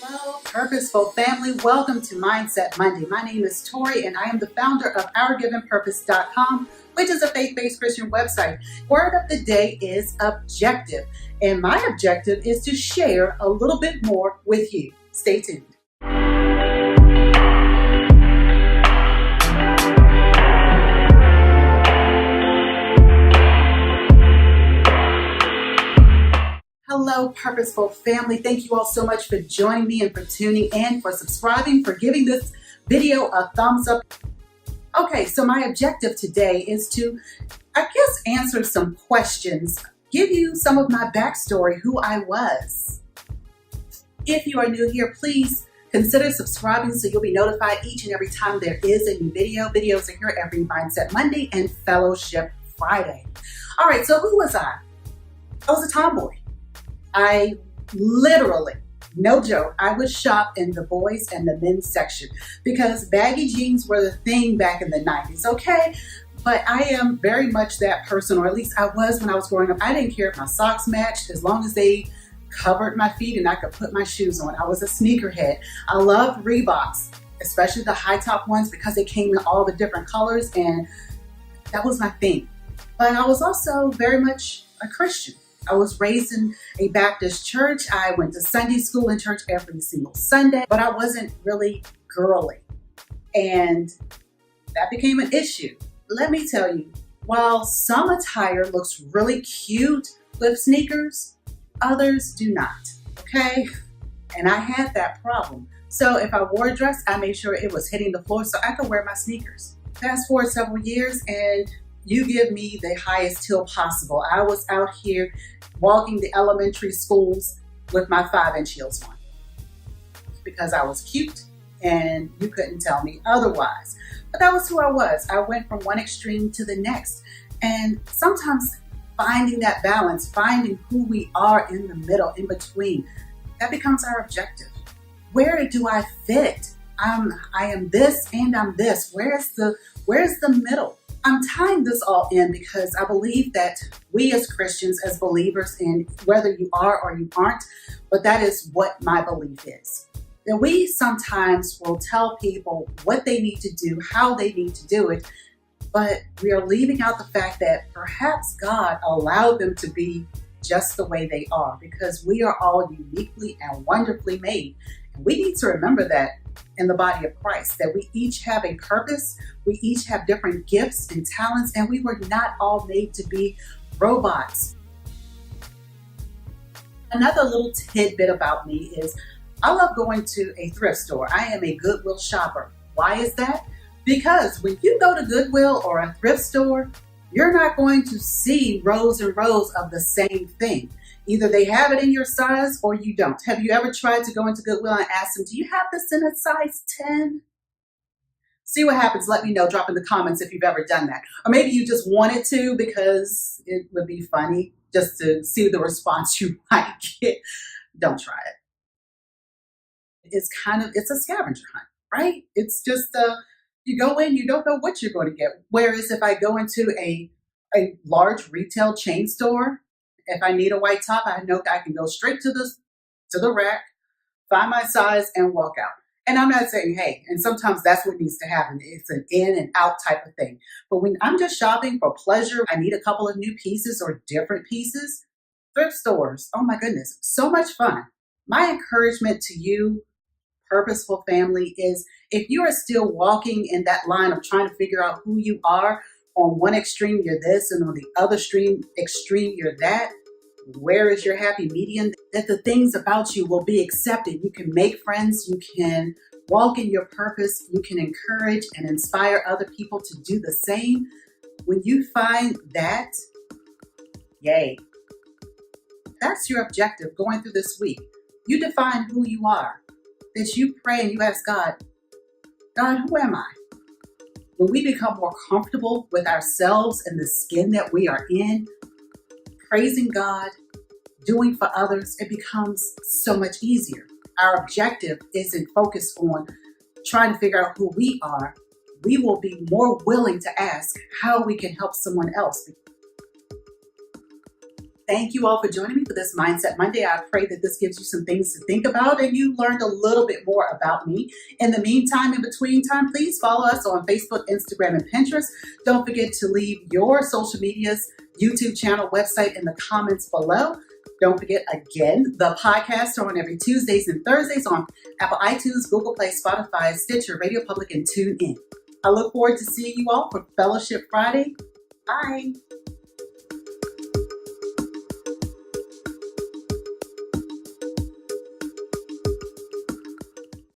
Hello, Purposeful family. Welcome to Mindset Monday. My name is Torrie, and I am the founder of OurGivenPurpose.com, which is a faith-based Christian website. Word of the day is objective, and my objective is to share a little bit more with you. Stay tuned. Hello, Purposeful family. Thank you all so much for joining me and for tuning in, for subscribing, for giving this video a thumbs up. Okay, so my objective today is to, answer some questions, give you some of my backstory, who I was. If you are new here, please consider subscribing so you'll be notified each and every time there is a new video. Videos are here every Mindset Monday and Fellowship Friday. All right, so who was I? I was a tomboy. I literally, no joke, I would shop in the boys and the men's section because baggy jeans were the thing back in the 90s, okay? But I am very much that person, or at least I was when I was growing up. I didn't care if my socks matched as long as they covered my feet and I could put my shoes on. I was a sneakerhead. I loved Reeboks, especially the high top ones because they came in all the different colors, and that was my thing. But I was also very much a Christian. I was raised in a Baptist church. I went to Sunday school and church every single Sunday, but I wasn't really girly. And that became an issue. Let me tell you, while some attire looks really cute with sneakers, others do not, okay? And I had that problem. So if I wore a dress, I made sure it was hitting the floor so I could wear my sneakers. Fast forward several years and you give me the highest hill possible. I was out here walking the elementary schools with my 5-inch heels on because I was cute and you couldn't tell me otherwise. But that was who I was. I went from one extreme to the next. And sometimes finding that balance, finding who we are in the middle, in between, that becomes our objective. Where do I fit? I am this and I'm this. Where's the middle? I'm tying this all in because I believe that we as Christians, as believers, and whether you are or you aren't, but that is what my belief is. That we sometimes will tell people what they need to do, how they need to do it, but we are leaving out the fact that perhaps God allowed them to be just the way they are because we are all uniquely and wonderfully made. And we need to remember that in the body of Christ, that we each have a purpose, we each have different gifts and talents, and we were not all made to be robots. Another little tidbit about me is I love going to a thrift store. I am a Goodwill shopper. Why is that? Because when you go to Goodwill or a thrift store, you're not going to see rows and rows of the same thing. Either they have it in your size or you don't. Have you ever tried to go into Goodwill and ask them, do you have this in a size 10? See what happens. Let me know. Drop in the comments if you've ever done that. Or maybe you just wanted to because it would be funny just to see the response you might get. Don't try it. It's a scavenger hunt, right? It's just, you go in, you don't know what you're going to get. Whereas if I go into a large retail chain store, if I need a white top, I know I can go straight to the rack, find my size, and walk out. And I'm not saying, hey, and sometimes that's what needs to happen. It's an in and out type of thing. But when I'm just shopping for pleasure, I need a couple of new pieces or different pieces. Thrift stores, oh my goodness, so much fun. My encouragement to you, Purposeful family, is if you are still walking in that line of trying to figure out who you are, on one extreme, you're this, and on the other extreme, you're that. Where is your happy medium? That the things about you will be accepted. You can make friends. You can walk in your purpose. You can encourage and inspire other people to do the same. When you find that, yay. That's your objective going through this week. You define who you are. That you pray and you ask God, who am I? When we become more comfortable with ourselves and the skin that we are in, praising God, doing for others, it becomes so much easier. Our objective isn't focused on trying to figure out who we are. We will be more willing to ask how we can help someone else. Thank you all for joining me for this Mindset Monday. I pray that this gives you some things to think about and you learned a little bit more about me. In the meantime, in between time, please follow us on Facebook, Instagram, and Pinterest. Don't forget to leave your social medias, YouTube channel, website in the comments below. Don't forget, again, the podcasts are on every Tuesdays and Thursdays on Apple iTunes, Google Play, Spotify, Stitcher, Radio Public, and TuneIn. I look forward to seeing you all for Fellowship Friday. Bye.